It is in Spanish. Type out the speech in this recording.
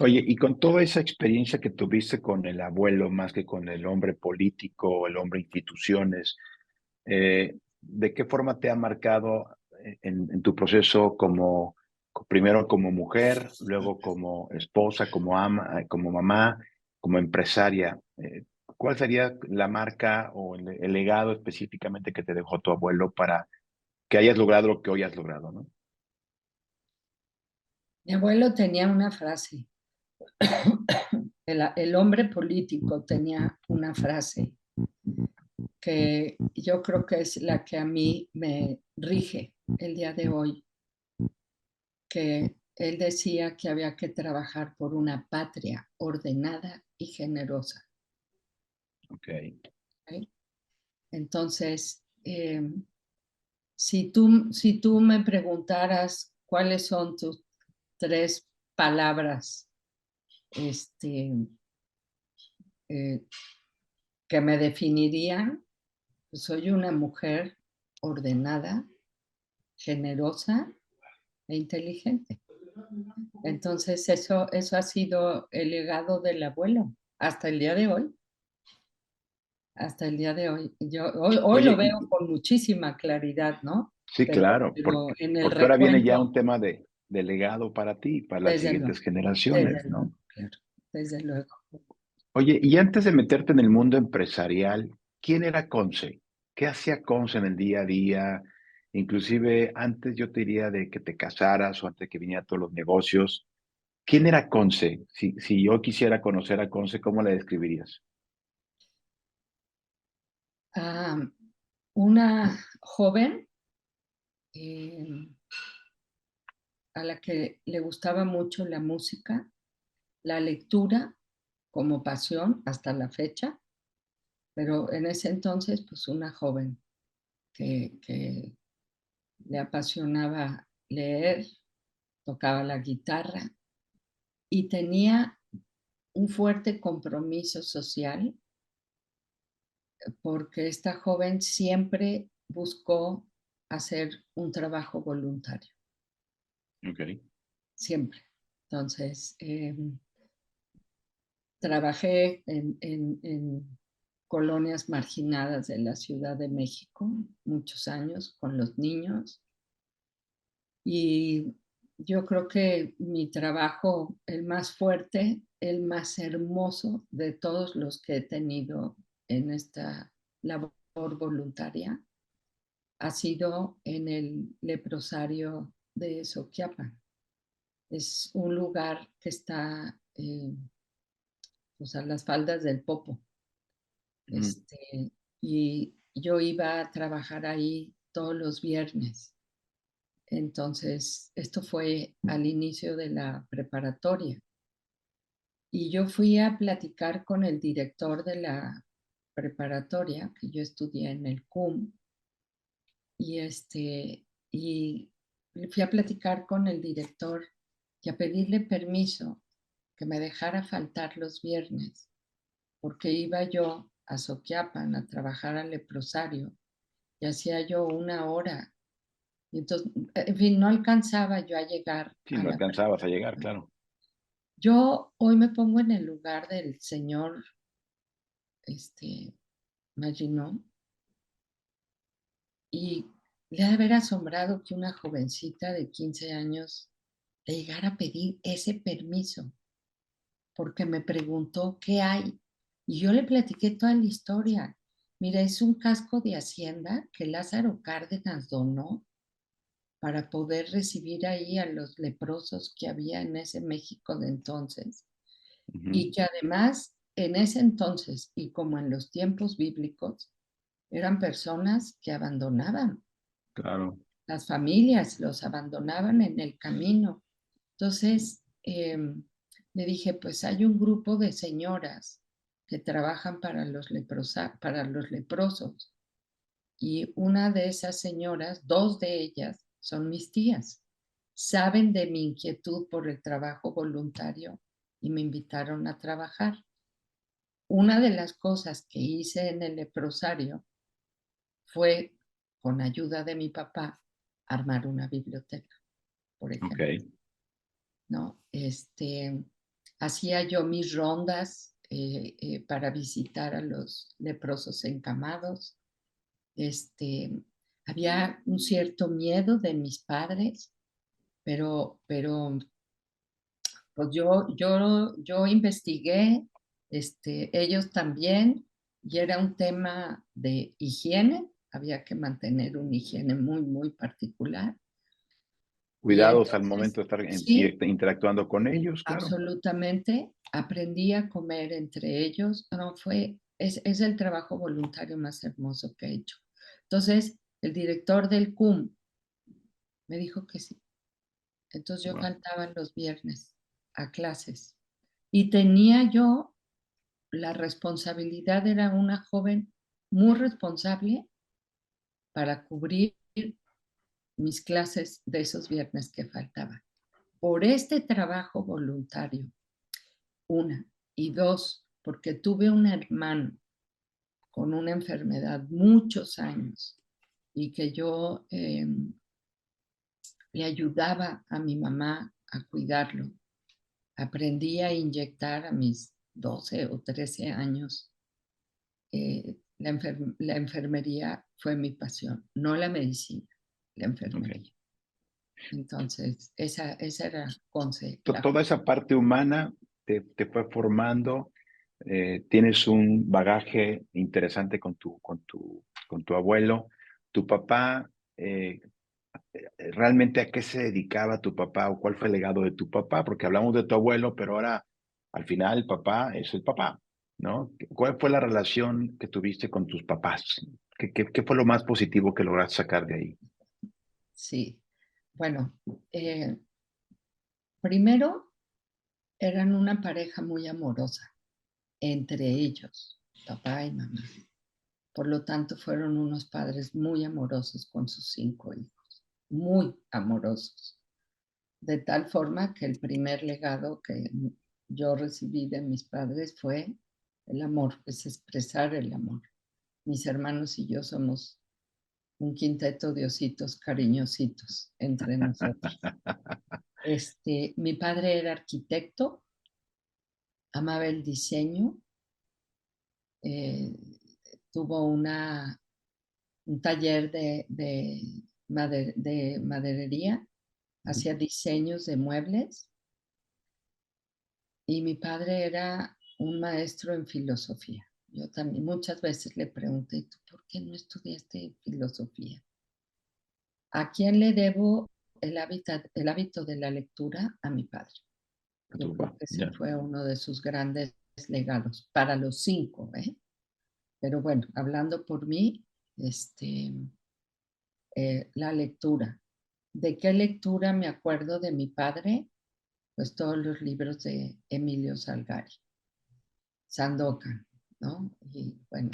Oye, y con toda esa experiencia que tuviste con el abuelo, más que con el hombre político o el hombre instituciones, ¿de qué forma te ha marcado en tu proceso como, primero como mujer, luego como esposa, como ama, como mamá, como empresaria? ¿Cuál sería la marca o el legado específicamente que te dejó tu abuelo para que hayas logrado lo que hoy has logrado, ¿no? Mi abuelo tenía una frase, el hombre político tenía una frase que yo creo que es la que a mí me rige el día de hoy, que él decía que había que trabajar por una patria ordenada y generosa. Ok. ¿Ok? Entonces, si tú me preguntaras cuáles son tus tres palabras este, eh, que me definirían, pues soy una mujer ordenada, generosa e inteligente. Entonces, eso ha sido el legado del abuelo hasta el día de hoy. Hasta el día de hoy. Yo hoy Oye, lo veo con muchísima claridad, ¿no? sí, Pero, claro, pero en el porque ahora viene ya recuento, un tema de legado para ti, para las desde luego, siguientes generaciones, desde ¿no? luego, claro, desde luego. Oye, y antes de meterte en el mundo empresarial, ¿quién era Conce? ¿Qué hacía Conce en el día a día? Inclusive antes yo te diría de que te casaras o antes de que viniera todos los negocios. ¿Quién era Conce? Si yo quisiera conocer a Conce, ¿cómo la describirías? Ah, una joven eh, a la que le gustaba mucho la música, la lectura como pasión hasta la fecha, pero en ese entonces, pues una joven que le apasionaba leer, tocaba la guitarra y tenía un fuerte compromiso social porque esta joven siempre buscó hacer un trabajo voluntario, Ok. siempre. Entonces, trabajé en colonias marginadas de la Ciudad de México muchos años con los niños y yo creo que mi trabajo, el más fuerte, el más hermoso de todos los que he tenido en esta labor voluntaria, ha sido en el leprosario de Soquiapan. Es un lugar que está pues a las faldas del Popo. Ujú. Y yo iba a trabajar ahí todos los viernes. Entonces, esto fue al inicio de la preparatoria. Y yo fui a platicar con el director de la preparatoria, que yo estudié en el CUM, y, y fui a platicar con el director y a pedirle permiso que me dejara faltar los viernes, porque iba yo a Soquiapan a trabajar al leprosario y hacía yo una hora. Y entonces, en fin, no alcanzaba yo a llegar Sí, a no la alcanzabas a llegar, preparatoria. claro. Yo hoy me pongo en el lugar del señor Maginot y le ha de haber asombrado que una jovencita de 15 años le llegara a pedir ese permiso, porque me preguntó qué hay. Y yo le platiqué toda la historia. Mira, es un casco de hacienda que Lázaro Cárdenas donó para poder recibir ahí a los leprosos que había en ese México de entonces. Ujú. Y que además, en ese entonces, y como en los tiempos bíblicos, eran personas que abandonaban, Claro. las familias los abandonaban en el camino. Entonces, le dije, pues hay un grupo de señoras que trabajan para los leprosos y una de esas señoras, dos de ellas, son mis tías. Saben de mi inquietud por el trabajo voluntario y me invitaron a trabajar. Una de las cosas que hice en el leprosario fue, con ayuda de mi papá, armar una biblioteca, por Ok. ejemplo, ¿no? hacía yo mis rondas para visitar a los leprosos encamados. Había un cierto miedo de mis padres, pero pues yo investigué, ellos también, y era un tema de higiene, había que mantener una higiene muy, muy particular. Y Cuidados al entonces, momento de estar sí, interactuando con ellos, claro. absolutamente, aprendí a comer entre ellos. No, es el trabajo voluntario más hermoso que he hecho. Entonces, el director del CUM me dijo que sí. Entonces yo Wow. faltaba los viernes a clases y tenía yo la responsabilidad, era una joven muy responsable para cubrir mis clases de esos viernes que faltaban. Por este trabajo voluntario, una, y dos, porque tuve un hermano con una enfermedad muchos años y que yo le ayudaba a mi mamá a cuidarlo. Aprendí a inyectar a mis 12 o 13 años. La enfermería fue mi pasión, no la medicina, la Okay. enfermería. Entonces, esa era Conce, Toda esa parte humana te fue formando, tienes un bagaje interesante con tu abuelo. Tu papá, ¿realmente a qué se dedicaba tu papá o cuál fue el legado de tu papá? Porque hablamos de tu abuelo, pero ahora al final el papá es el papá, ¿no? ¿Cuál fue la relación que tuviste con tus papás? ¿Qué fue lo más positivo que lograste sacar de ahí? Sí. Bueno, primero eran una pareja muy amorosa entre ellos, papá y mamá. Por lo tanto, fueron unos padres muy amorosos con sus 5 hijos, muy amorosos. De tal forma que el primer legado que yo recibí de mis padres fue el amor, es expresar el amor. Mis hermanos y yo somos un quinteto de ositos cariñositos entre nosotros. Mi padre era arquitecto, amaba el diseño, eh, tuvo un taller de maderería, hacía diseños de muebles y mi padre era un maestro en filosofía. Yo también muchas veces le pregunté, ¿tú por qué no estudiaste filosofía? ¿A quién le debo el hábito de la lectura? A mi padre. A tu Yo creo papá, que ese ya. fue uno de sus grandes legados para los 5, ¿eh? Pero bueno, hablando por mí, la lectura. ¿De qué lectura me acuerdo de mi padre? Pues todos los libros de Emilio Salgari, Sandokan, ¿no? Y bueno,